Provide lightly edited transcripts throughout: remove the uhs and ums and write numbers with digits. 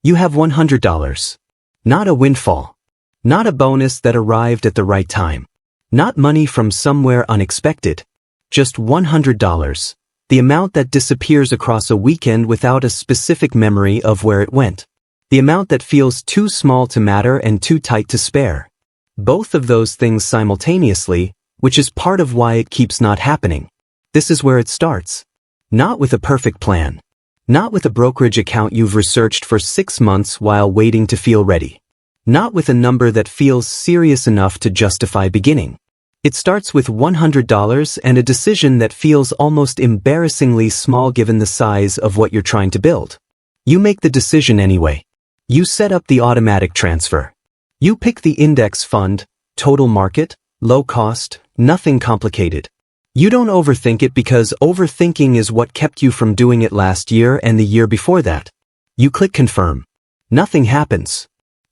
You have $100. Not a windfall. Not a bonus that arrived at the right time. Not money from somewhere unexpected. Just $100. The amount that disappears across a weekend without a specific memory of where it went. The amount that feels too small to matter and too tight to spare. Both of those things simultaneously, which is part of why it keeps not happening. This is where it starts. Not with a perfect plan. Not with a brokerage account you've researched for 6 months while waiting to feel ready. Not with a number that feels serious enough to justify beginning. It starts with $100 and a decision that feels almost embarrassingly small given the size of what you're trying to build. You make the decision anyway. You set up the automatic transfer. You pick the index fund, total market, low cost, nothing complicated. You don't overthink it because overthinking is what kept you from doing it last year and the year before that. You click confirm. Nothing happens.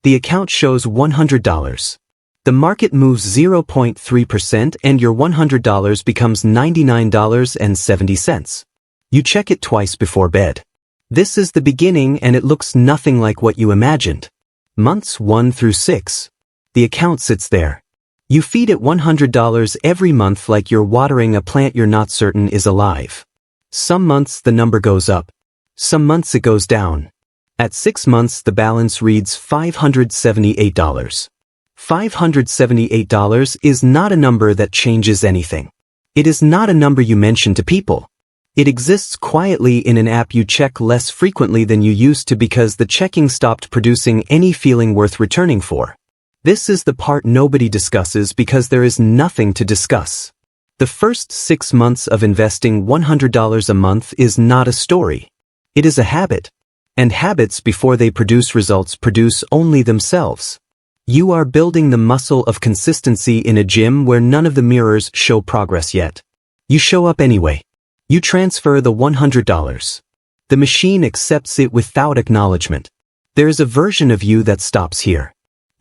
The account shows $100. The market moves 0.3% and your $100 becomes $99.70. You check it twice before bed. This is the beginning and it looks nothing like what you imagined. Months 1 through 6. The account sits there. You feed it $100 every month like you're watering a plant you're not certain is alive. Some months the number goes up. Some months it goes down. At 6 months the balance reads $578. $578 is not a number that changes anything. It is not a number you mention to people. It exists quietly in an app you check less frequently than you used to because the checking stopped producing any feeling worth returning for. This is the part nobody discusses because there is nothing to discuss. The first 6 months of investing $100 a month is not a story. It is a habit. And habits before they produce results produce only themselves. You are building the muscle of consistency in a gym where none of the mirrors show progress yet. You show up anyway. You transfer the $100. The machine accepts it without acknowledgement. There is a version of you that stops here.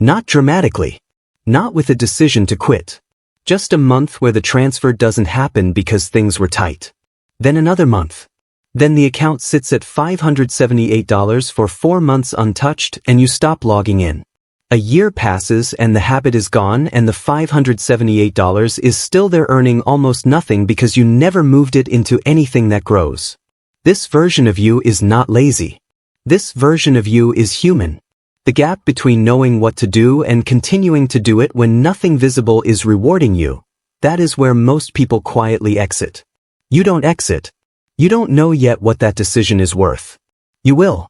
Not dramatically. Not with a decision to quit. Just a month where the transfer doesn't happen because things were tight. Then another month. Then the account sits at $578 for 4 months untouched and you stop logging in. A year passes and the habit is gone and the $578 is still there earning almost nothing because you never moved it into anything that grows. This version of you is not lazy. This version of you is human. The gap between knowing what to do and continuing to do it when nothing visible is rewarding you, that is where most people quietly exit. You don't exit. You don't know yet what that decision is worth. You will.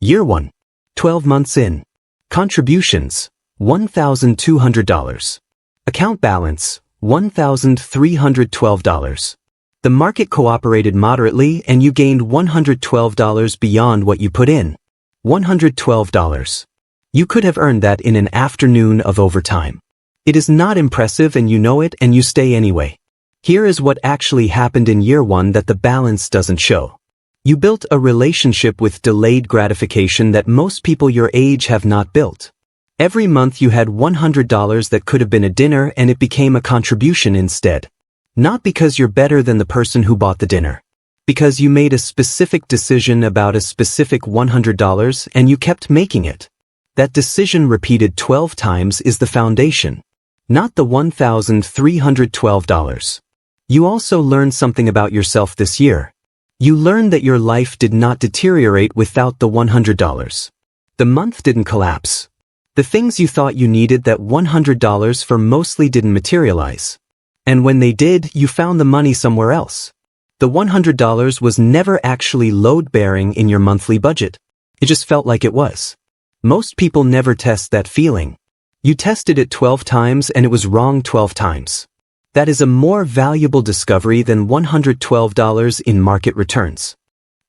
Year 1. 12 months in. Contributions, $1,200. Account balance, $1,312. The market cooperated moderately and you gained $112 beyond what you put in. $112. You could have earned that in an afternoon of overtime. It is not impressive and you know it and you stay anyway. Here is what actually happened in year 1 that the balance doesn't show. You built a relationship with delayed gratification that most people your age have not built. Every month you had $100 that could have been a dinner and it became a contribution instead. Not because you're better than the person who bought the dinner. Because you made a specific decision about a specific $100 and you kept making it. That decision repeated 12 times is the foundation. Not the $1,312. You also learned something about yourself this year. You learned that your life did not deteriorate without the $100. The month didn't collapse. The things you thought you needed that $100 for mostly didn't materialize. And when they did, you found the money somewhere else. The $100 was never actually load-bearing in your monthly budget. It just felt like it was. Most people never test that feeling. You tested it 12 times and it was wrong 12 times. That is a more valuable discovery than $112 in market returns.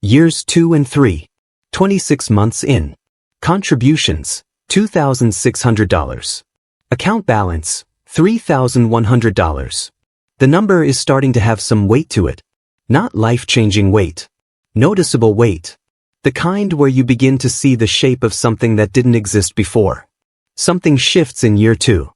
Years 2 and 3. 26 months in. Contributions, $2,600. Account balance, $3,100. The number is starting to have some weight to it. Not life-changing weight. Noticeable weight. The kind where you begin to see the shape of something that didn't exist before. Something shifts in year 2.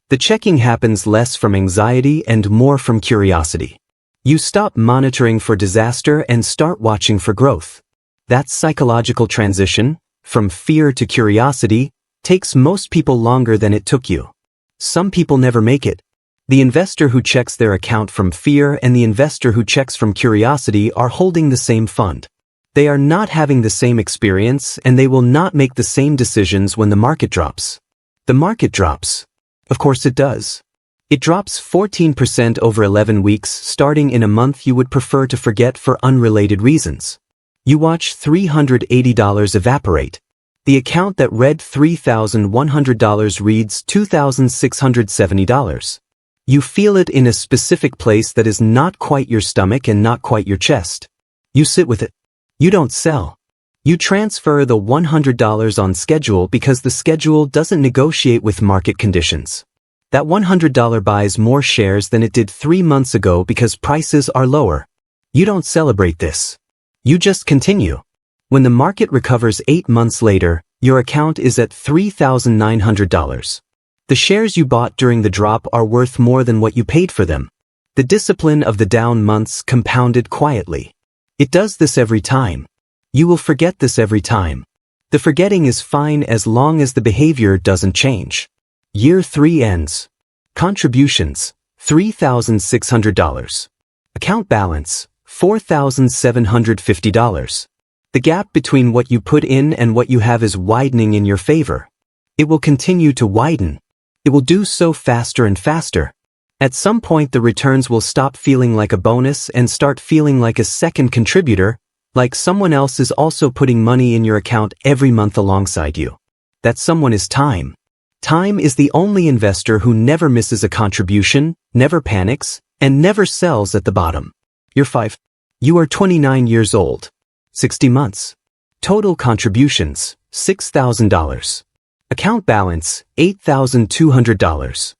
The checking happens less from anxiety and more from curiosity. You stop monitoring for disaster and start watching for growth. That psychological transition, from fear to curiosity, takes most people longer than it took you. Some people never make it. The investor who checks their account from fear and the investor who checks from curiosity are holding the same fund. They are not having the same experience and they will not make the same decisions when the market drops. The market drops. Of course it does. It drops 14% over 11 weeks, starting in a month you would prefer to forget for unrelated reasons. You watch $380 evaporate. The account that read $3,100 reads $2,670. You feel it in a specific place that is not quite your stomach and not quite your chest. You sit with it. You don't sell. You transfer the $100 on schedule because the schedule doesn't negotiate with market conditions. That $100 buys more shares than it did 3 months ago because prices are lower. You don't celebrate this. You just continue. When the market recovers 8 months later, your account is at $3,900. The shares you bought during the drop are worth more than what you paid for them. The discipline of the down months compounded quietly. It does this every time. You will forget this every time. The forgetting is fine as long as the behavior doesn't change. Year 3 ends. Contributions, $3,600. Account balance, $4,750. The gap between what you put in and what you have is widening in your favor. It will continue to widen. It will do so faster and faster. At some point the returns will stop feeling like a bonus and start feeling like a second contributor, like someone else is also putting money in your account every month alongside you. That someone is time. Time is the only investor who never misses a contribution, never panics, and never sells at the bottom. You're 5. You are 29 years old. 60 months. Total contributions, $6,000. Account balance, $8,200.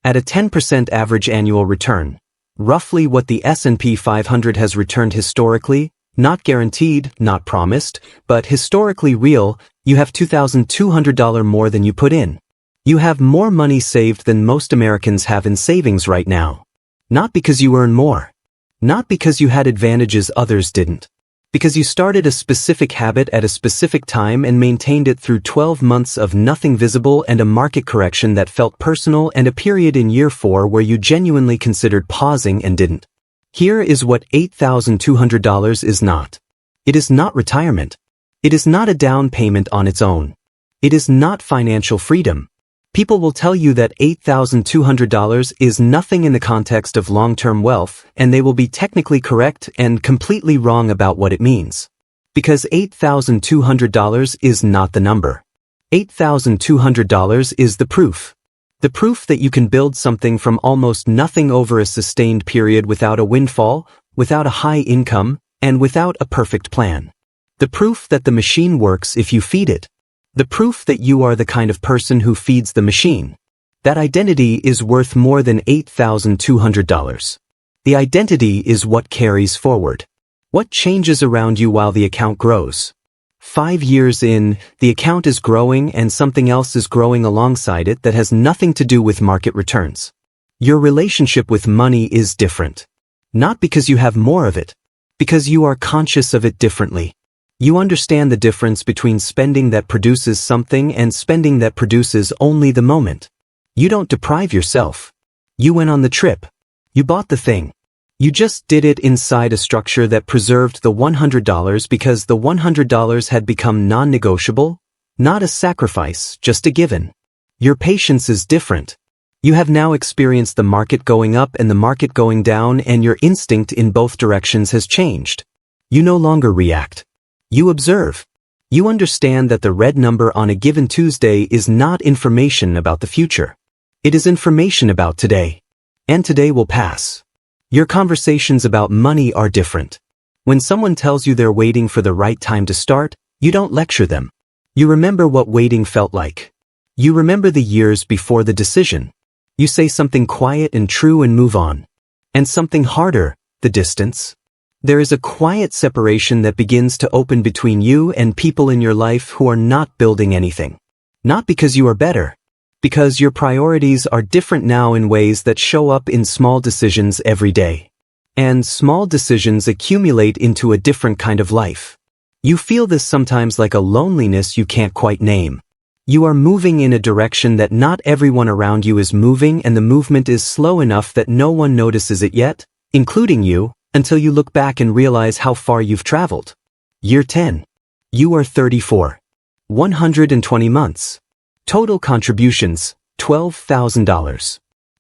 At a 10% average annual return, roughly what the S&P 500 has returned historically, not guaranteed, not promised, but historically real, you have $2,200 more than you put in. You have more money saved than most Americans have in savings right now. Not because you earn more. Not because you had advantages others didn't. Because you started a specific habit at a specific time and maintained it through 12 months of nothing visible and a market correction that felt personal and a period in year 4 where you genuinely considered pausing and didn't. Here is what $8,200 is not. It is not retirement. It is not a down payment on its own. It is not financial freedom. People will tell you that $8,200 is nothing in the context of long-term wealth, and they will be technically correct and completely wrong about what it means. Because $8,200 is not the number. $8,200 is the proof. The proof that you can build something from almost nothing over a sustained period without a windfall, without a high income, and without a perfect plan. The proof that the machine works if you feed it. The proof that you are the kind of person who feeds the machine. That identity is worth more than $8,200. The identity is what carries forward. What changes around you while the account grows? 5 years in, the account is growing and something else is growing alongside it that has nothing to do with market returns. Your relationship with money is different. Not because you have more of it, because you are conscious of it differently. You understand the difference between spending that produces something and spending that produces only the moment. You don't deprive yourself. You went on the trip. You bought the thing. You just did it inside a structure that preserved the $100 because the $100 had become non-negotiable, not a sacrifice, just a given. Your patience is different. You have now experienced the market going up and the market going down, and your instinct in both directions has changed. You no longer react. You observe. You understand that the red number on a given Tuesday is not information about the future. It is information about today. And today will pass. Your conversations about money are different. When someone tells you they're waiting for the right time to start, you don't lecture them. You remember what waiting felt like. You remember the years before the decision. You say something quiet and true and move on. And something harder, the distance. There is a quiet separation that begins to open between you and people in your life who are not building anything. Not because you are better. Because your priorities are different now in ways that show up in small decisions every day. And small decisions accumulate into a different kind of life. You feel this sometimes like a loneliness you can't quite name. You are moving in a direction that not everyone around you is moving, and the movement is slow enough that no one notices it yet, including you, until you look back and realize how far you've traveled. Year 10. You are 34. 120 months. Total contributions, $12,000.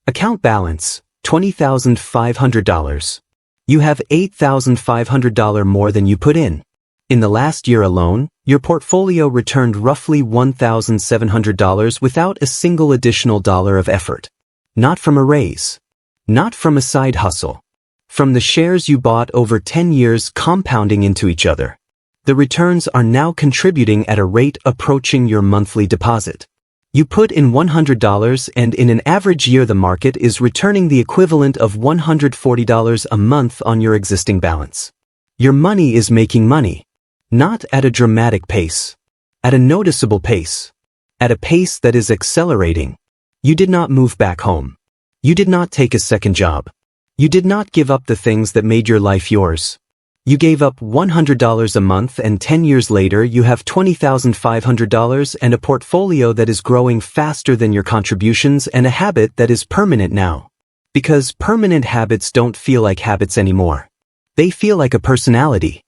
Account balance, $20,500. You have $8,500 more than you put in. In the last year alone, your portfolio returned roughly $1,700 without a single additional dollar of effort. Not from a raise. Not from a side hustle. From the shares you bought over 10 years compounding into each other. The returns are now contributing at a rate approaching your monthly deposit. You put in $100 and in an average year the market is returning the equivalent of $140 a month on your existing balance. Your money is making money. Not at a dramatic pace. At a noticeable pace. At a pace that is accelerating. You did not move back home. You did not take a second job. You did not give up the things that made your life yours. You gave up $100 a month, and 10 years later you have $20,500 and a portfolio that is growing faster than your contributions and a habit that is permanent now. Because permanent habits don't feel like habits anymore. They feel like a personality.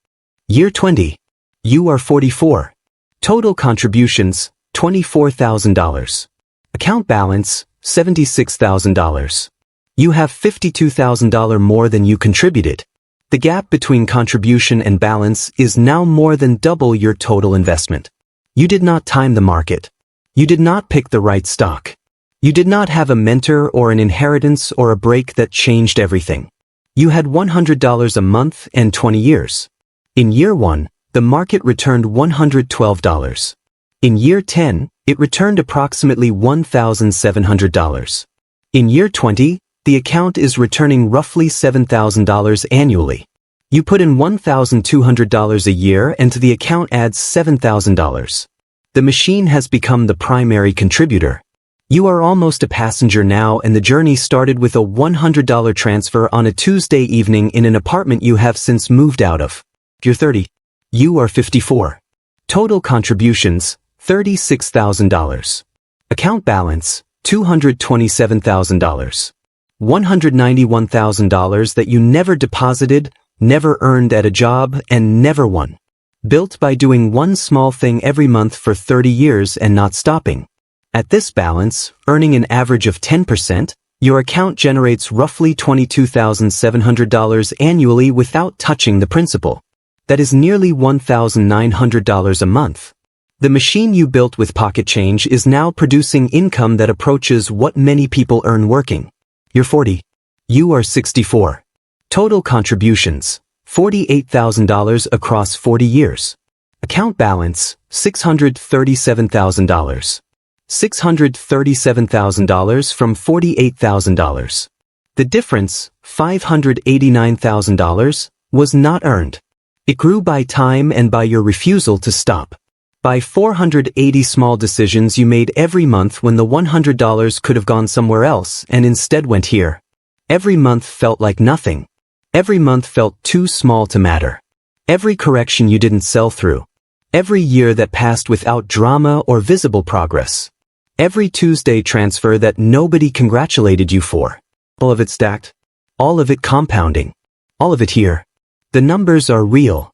Year 20. You are 44. Total contributions, $24,000. Account balance, $76,000. You have $52,000 more than you contributed. The gap between contribution and balance is now more than double your total investment. You did not time the market. You did not pick the right stock. You did not have a mentor or an inheritance or a break that changed everything. You had $100 a month and 20 years. In year 1, the market returned $112. In year 10, it returned approximately $1,700. In year 20, the account is returning roughly $7,000 annually. You put in $1,200 a year and to the account adds $7,000. The machine has become the primary contributor. You are almost a passenger now, and the journey started with a $100 transfer on a Tuesday evening in an apartment you have since moved out of. You're 30. You are 54. Total contributions, $36,000. Account balance, $227,000. $191,000 that you never deposited, never earned at a job, and never won. Built by doing one small thing every month for 30 years and not stopping. At this balance, earning an average of 10%, your account generates roughly $22,700 annually without touching the principal. That is nearly $1,900 a month. The machine you built with pocket change is now producing income that approaches what many people earn working. You're 40. You are 64. Total contributions, $48,000 across 40 years. Account balance, $637,000. $637,000 from $48,000. The difference, $589,000, was not earned. It grew by time and by your refusal to stop. By 480 small decisions you made every month when the $100 could have gone somewhere else and instead went here. Every month felt like nothing. Every month felt too small to matter. Every correction you didn't sell through. Every year that passed without drama or visible progress. Every Tuesday transfer that nobody congratulated you for. All of it stacked. All of it compounding. All of it here. The numbers are real.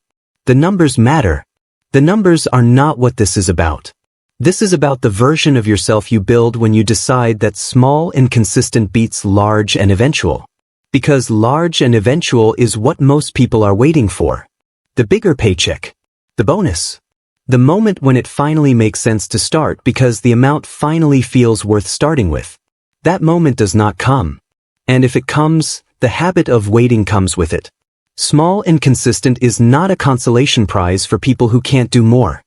The numbers matter. The numbers are not what this is about. This is about the version of yourself you build when you decide that small and consistent beats large and eventual. Because large and eventual is what most people are waiting for. The bigger paycheck. The bonus. The moment when it finally makes sense to start because the amount finally feels worth starting with. That moment does not come. And if it comes, the habit of waiting comes with it. Small and consistent is not a consolation prize for people who can't do more.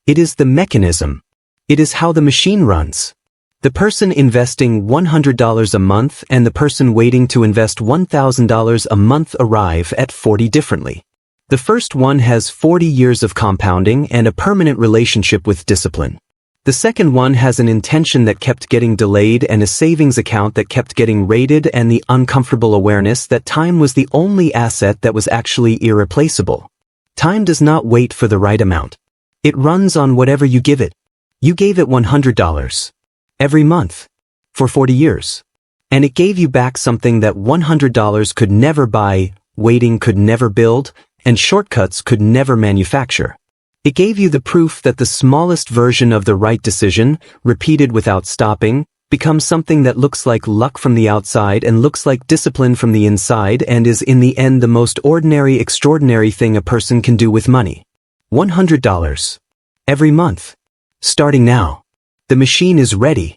It is the mechanism. It is how the machine runs. The person investing $100 a month and the person waiting to invest $1,000 a month arrive at 40 differently. The first one has 40 years of compounding and a permanent relationship with discipline. The second one has an intention that kept getting delayed and a savings account that kept getting raided and the uncomfortable awareness that time was the only asset that was actually irreplaceable. Time does not wait for the right amount. It runs on whatever you give it. You gave it $100 every month for 40 years. And it gave you back something that $100 could never buy, waiting could never build, and shortcuts could never manufacture. It gave you the proof that the smallest version of the right decision, repeated without stopping, becomes something that looks like luck from the outside and looks like discipline from the inside and is in the end the most ordinary, extraordinary thing a person can do with money. $100 every month. Starting now. The machine is ready.